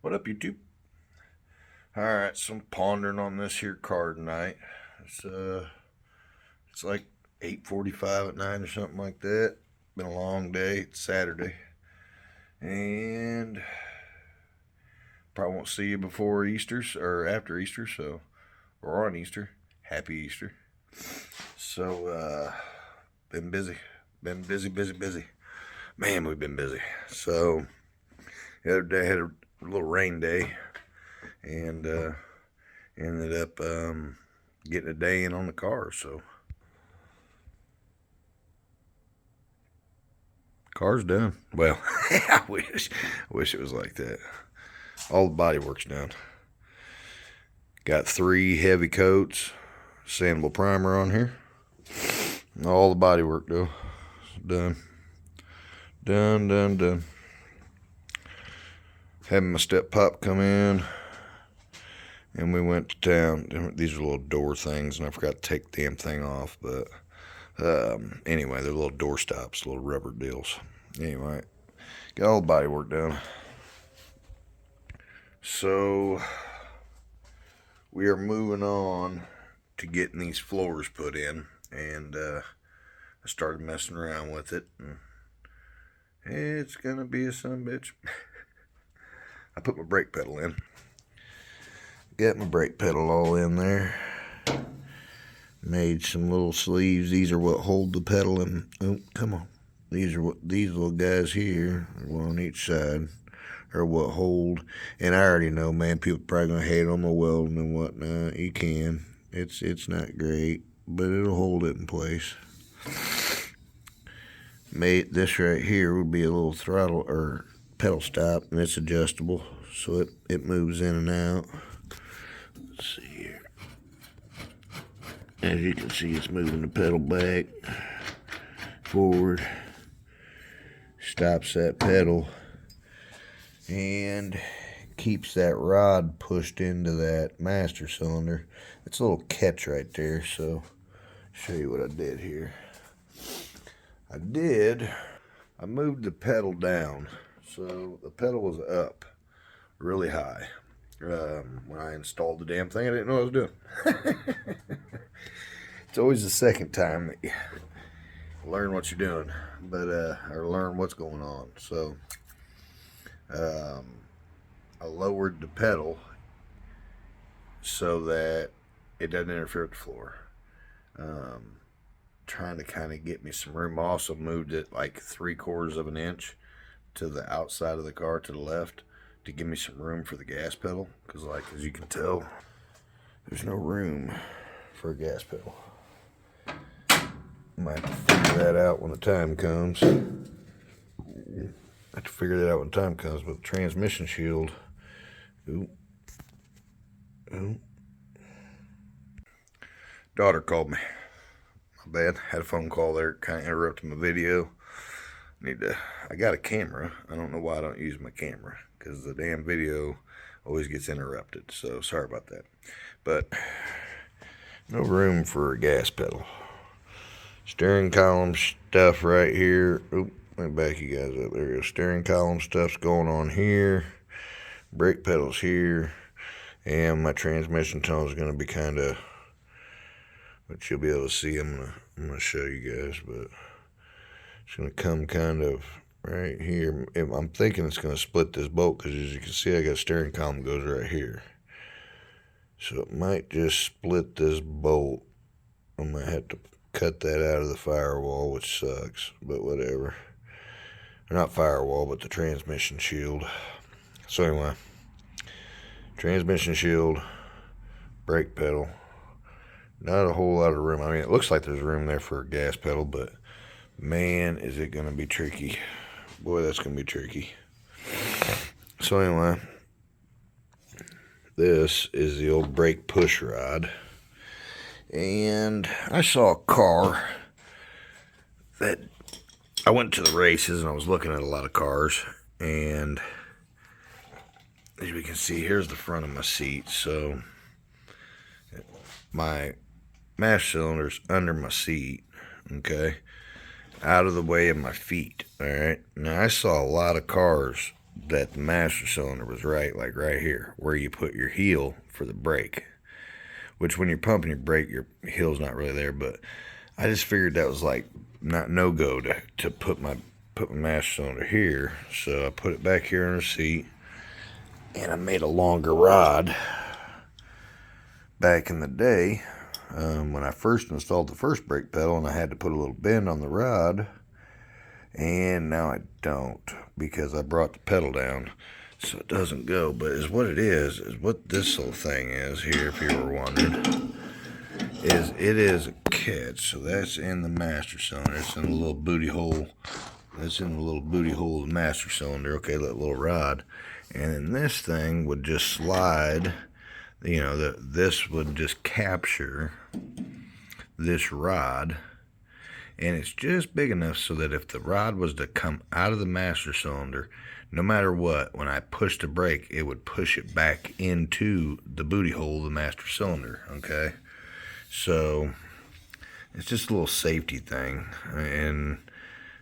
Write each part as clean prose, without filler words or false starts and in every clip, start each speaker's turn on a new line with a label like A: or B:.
A: What up, YouTube? Alright, so I'm pondering on this here car tonight. It's like 8:45 at night or something like that. Been a long day. It's Saturday. And probably won't see you before Easter or after Easter, or on Easter. Happy Easter. So, been busy. Been busy. Man, we've been busy. So, the other day I had a little rain day and ended up getting a day in on the car. So car's done. Well, I wish it was like that. All the body work's done. Got 3 heavy coats, sandable primer on here. All the body work though, done. Having my step pop come in, and we went to town. These are little door things, and I forgot to take the damn thing off. But anyway, they're little door stops, little rubber deals. Anyway, got all the body work done. So we are moving on to getting these floors put in, and I started messing around with it, and it's gonna be a sumbitch. I put my brake pedal in. Got my brake pedal all in there. Made some little sleeves. These are what hold the pedal in. Oh, come on. These little guys here, one on each side, are what hold. And I already know, man, people probably gonna hate on my welding and whatnot. You can. It's not great, but it'll hold it in place. Made this right here would be a little throttle or pedal stop, and it's adjustable, so it moves in and out. Let's see here. As you can see, it's moving the pedal back, forward, stops that pedal, and keeps that rod pushed into that master cylinder. It's a little catch right there, so I'll show you what I did here. I moved the pedal down, so the pedal was up really high. When I installed the damn thing, I didn't know what I was doing. It's always the second time that you learn what you're doing, or learn what's going on. So I lowered the pedal so that it doesn't interfere with the floor. Trying to kind of get me some room. I also moved it like 3/4 of an inch to the outside of the car to the left to give me some room for the gas pedal, because like as you can tell, there's no room for a gas pedal. Might have to figure that out when the time comes. But the transmission shield. Ooh. Daughter called me. My bad. Had a phone call there. Kind of interrupted my video. I got a camera. I don't know why I don't use my camera, because the damn video always gets interrupted. So sorry about that. But no room for a gas pedal. Steering column stuff right here. Oop, let me back you guys up. There we go. Steering column stuff's going on here. Brake pedals here. And my transmission tunnel is going to be kind of, but you'll be able to see. I'm gonna show you guys, but it's going to come kind of right here. I'm thinking it's going to split this bolt, because as you can see, I got steering column goes right here. So it might just split this bolt. I might have to cut that out of the firewall, which sucks, but whatever. Or not firewall, but the transmission shield. So anyway, transmission shield, brake pedal. Not a whole lot of room. I mean, it looks like there's room there for a gas pedal, but man, is it going to be tricky. Boy, that's going to be tricky. So anyway, this is the old brake push rod. And I saw a car that I went to the races, and I was looking at a lot of cars. And as we can see, here's the front of my seat. So my master cylinder's under my seat, okay, out of the way of my feet. All right. Now I saw a lot of cars that the master cylinder was right, like right here, where you put your heel for the brake. Which when you're pumping your brake, your heel's not really there, but I just figured that was like no go to put my master cylinder here. So I put it back here on the seat, and I made a longer rod. Back in the day, when I first installed the first brake pedal, and I had to put a little bend on the rod, and now I don't because I brought the pedal down so it doesn't go. But is what it is what this little thing is here, if you were wondering, is it is a catch. So that's in the master cylinder. It's in the little booty hole. That's in the little booty hole of the master cylinder. Okay, that little rod. And then this thing would just slide, you know, this would just capture this rod. And it's just big enough so that if the rod was to come out of the master cylinder, no matter what, when I pushed the brake, it would push it back into the booty hole of the master cylinder, okay? So, it's just a little safety thing. And,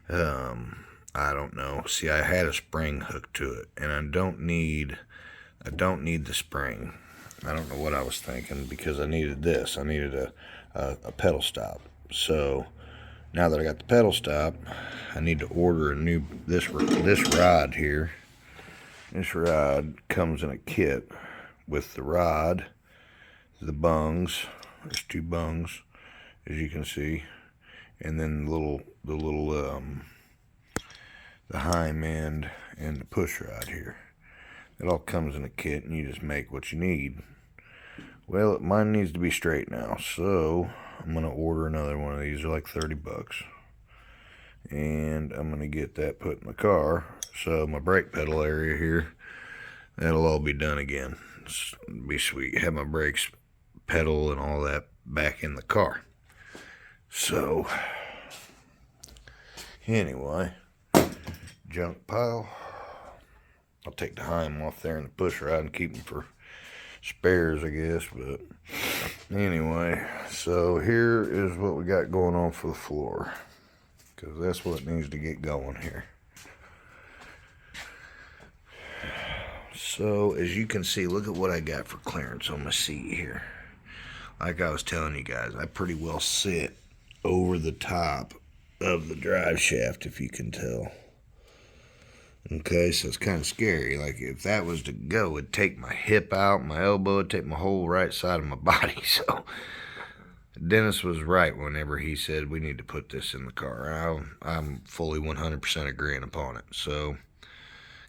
A: I don't know. See, I had a spring hooked to it, and I don't need the spring. I don't know what I was thinking, because I needed this. I needed a pedal stop. So, now that I got the pedal stop, I need to order a new, this rod here. This rod comes in a kit with the rod, the bungs. There's 2 bungs, as you can see, and then the heim end and the push rod here. It all comes in a kit, and you just make what you need. Well, mine needs to be straight now, so I'm going to order another one of these. They're like 30 bucks. And I'm going to get that put in the car. So my brake pedal area here, that'll all be done again. It'll be sweet. Have my brakes, pedal, and all that back in the car. So, anyway, junk pile. I'll take the heim off there and the push rod and keep them for spares, I guess. But anyway, so here is what we got going on for the floor, because that's what needs to get going here. So as you can see, look at what I got for clearance on my seat here. Like I was telling you guys, I pretty well sit over the top of the drive shaft, if you can tell. Okay, so it's kind of scary. Like, if that was to go, it'd take my hip out, my elbow, it'd take my whole right side of my body. So, Dennis was right whenever he said we need to put this in the car. I'm fully 100% agreeing upon it. So,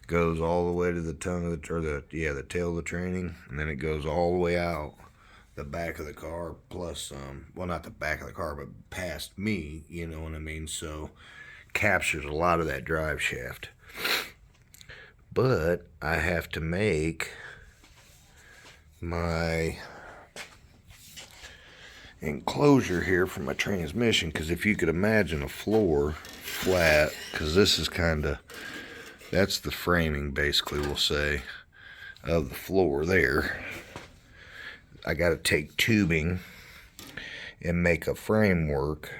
A: it goes all the way to the tongue of the tail of the training, and then it goes all the way out the back of the car, plus, well, not the back of the car, but past me, you know what I mean? So, captures a lot of that drive shaft. But I have to make my enclosure here for my transmission, because if you could imagine a floor flat, because this is that's the framing, basically, we'll say, of the floor there. I got to take tubing and make a framework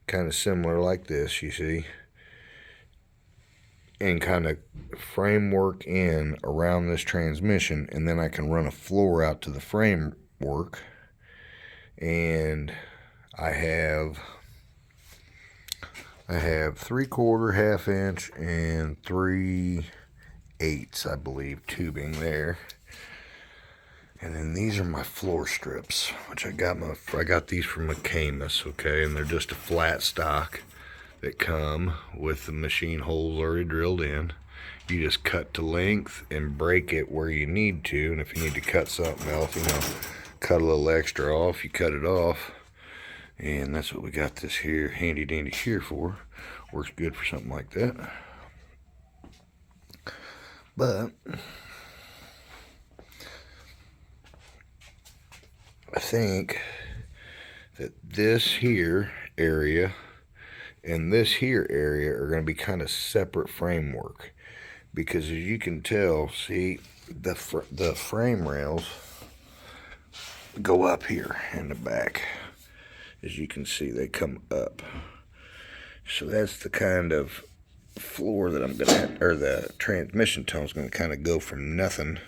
A: kind of similar like this, you see, and kind of framework in around this transmission, and then I can run a floor out to the framework. And I have 3/4, 1/2 inch, and 3/8, I believe, tubing there. And then these are my floor strips, which I got these from McCamus, okay, and they're just a flat stock that come with the machine holes already drilled in. You just cut to length and break it where you need to, and if you need to cut something else, you know, cut a little extra off, you cut it off. And that's what we got this here handy dandy here for. Works good for something like that. But I think that this here area and this here area are going to be kind of separate framework, because as you can tell, see, the frame rails go up here in the back. As you can see, they come up. So that's the kind of floor that I'm gonna, or the transmission tone is gonna kind of go from nothing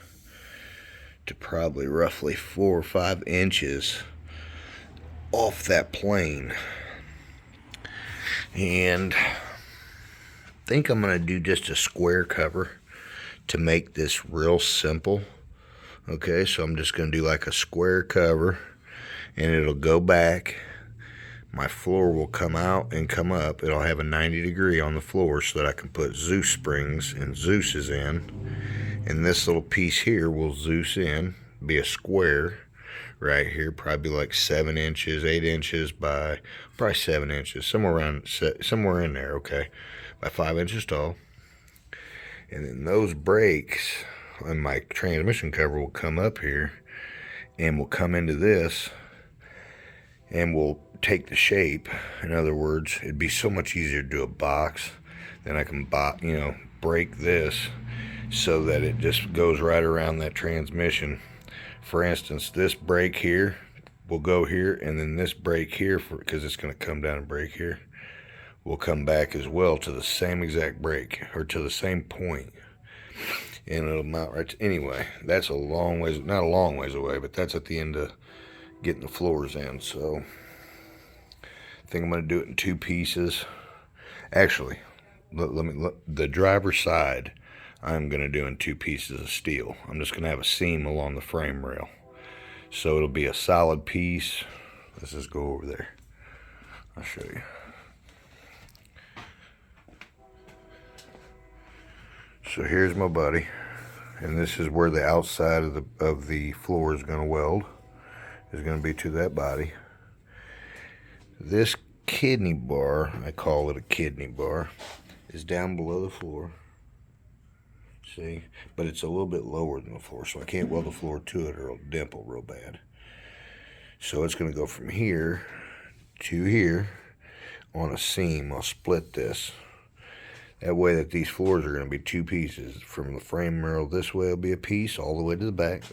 A: to probably roughly 4 or 5 inches off that plane. And I think I'm gonna do just a square cover to make this real simple. Okay, so I'm just gonna do like a square cover, and it'll go back. My floor will come out and come up. It'll have a 90-degree on the floor so that I can put Zeus springs and Zeus's in. And this little piece here will Zeus in, be a square right here, probably like 7 inches, 8 inches by probably 7 inches, somewhere in there, okay, by 5 inches tall. And then those brakes on my transmission cover will come up here and will come into this and will take the shape. In other words, it'd be so much easier to do a box. Then I can break this so that it just goes right around that transmission. For instance, this brake here will go here, and then this brake here, because it's going to come down and break here, will come back as well to the same exact brake, or to the same point. And it'll mount right to, anyway, that's a long ways, not a long ways away, but that's at the end of getting the floors in. So I think I'm going to do it in 2 pieces. Actually, the driver's side I'm going to do in 2 pieces of steel. I'm just going to have a seam along the frame rail. So it'll be a solid piece. Let's just go over there. I'll show you. So here's my buddy, and this is where the outside of the floor is going to weld. Is going to be to that body. This kidney bar, I call it a kidney bar, is down below the floor. See, but it's a little bit lower than the floor, so I can't weld the floor to it or it'll dimple real bad. So it's going to go from here to here on a seam. I'll split this. That way that these floors are going to be 2 pieces. From the frame rail this way will be a piece all the way to the back.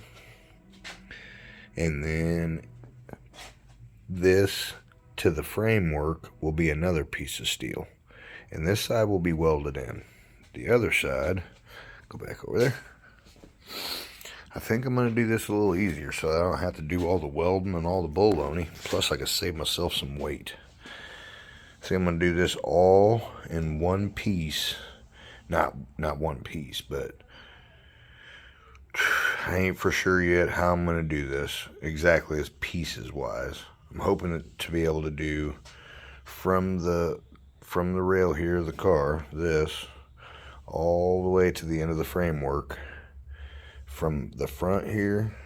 A: And then this to the framework will be another piece of steel. And this side will be welded in. The other side, go back over there. I think I'm going to do this a little easier so I don't have to do all the welding and all the bologna. Plus I can save myself some weight. See, I'm going to do this all in 1 piece. Not 1 piece, but I ain't for sure yet how I'm going to do this exactly as pieces wise. I'm hoping to be able to do from the rail here of the car, this, all the way to the end of the framework. From the front here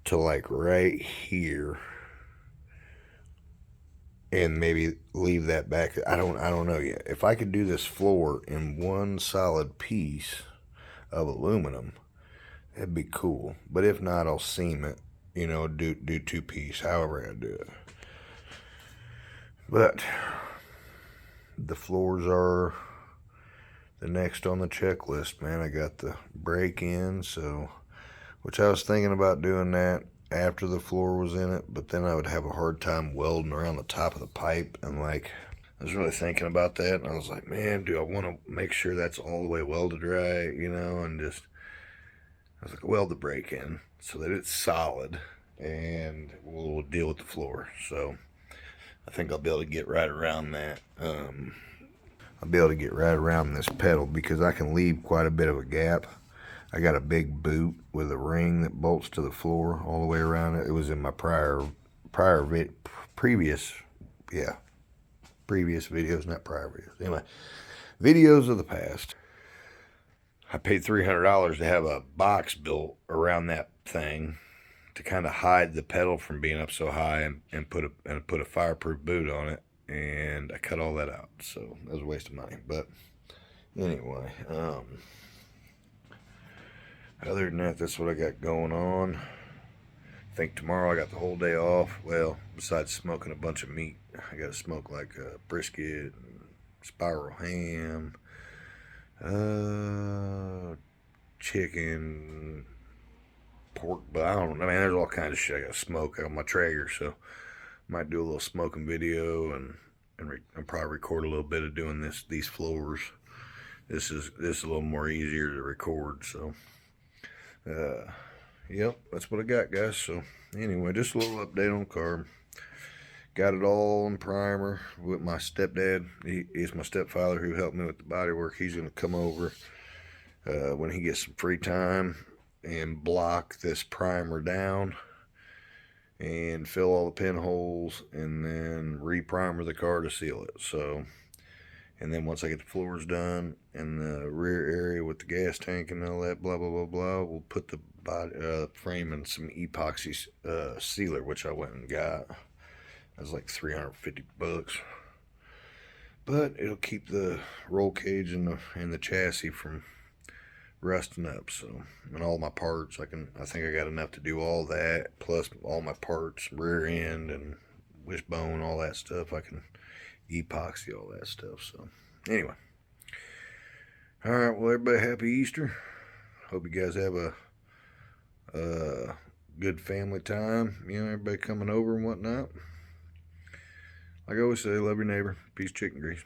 A: to like right here. And maybe leave that back. I don't know yet. If I could do this floor in 1 solid piece of aluminum, that'd be cool. But if not, I'll seam it. Do 2 piece, however I do it. But the floors are the next on the checklist, man. I got the brake in, which I was thinking about doing that after the floor was in it, but then I would have a hard time welding around the top of the pipe, and I was really thinking about that, and I was like, man, do I want to make sure that's all the way welded right, and just, I was like, weld the brake in so that it's solid, and we'll deal with the floor. So I think I'll be able to get right around that. I'll be able to get right around this pedal because I can leave quite a bit of a gap. I got a big boot with a ring that bolts to the floor all the way around it. It was in my previous videos, not prior videos. Anyway, videos of the past. I paid $300 to have a box built around that thing to kind of hide the pedal from being up so high, and put a fireproof boot on it, and I cut all that out. So that was a waste of money. But anyway, other than that, that's what I got going on. I think tomorrow I got the whole day off. Well, besides smoking a bunch of meat, I got to smoke like a brisket, and spiral ham, chicken, pork, but I don't know, man, there's all kinds of shit I got to smoke on my Traeger, so might do a little smoking video, and and I'll probably record a little bit of doing these floors. This is a little more easier to record. So, yep, that's what I got, guys. So anyway, just a little update on the car. Got it all in primer with my stepdad. He's my stepfather who helped me with the body work. He's gonna come over when he gets some free time and block this primer down and fill all the pinholes and then re-primer the car to seal it. So, and then once I get the floors done and the rear area with the gas tank and all that, blah blah blah blah, we'll put the body frame in some epoxy sealer, which I went and got. That was like $350, but it'll keep the roll cage and the chassis from rusting up. So, and all my parts, I think I got enough to do all that, plus all my parts, rear end and wishbone, all that stuff. I can epoxy all that stuff. So anyway, all right, well, everybody, happy Easter. Hope you guys have a good family time, you know, everybody coming over and whatnot. Like I always say, love your neighbor. Peace, chicken grease.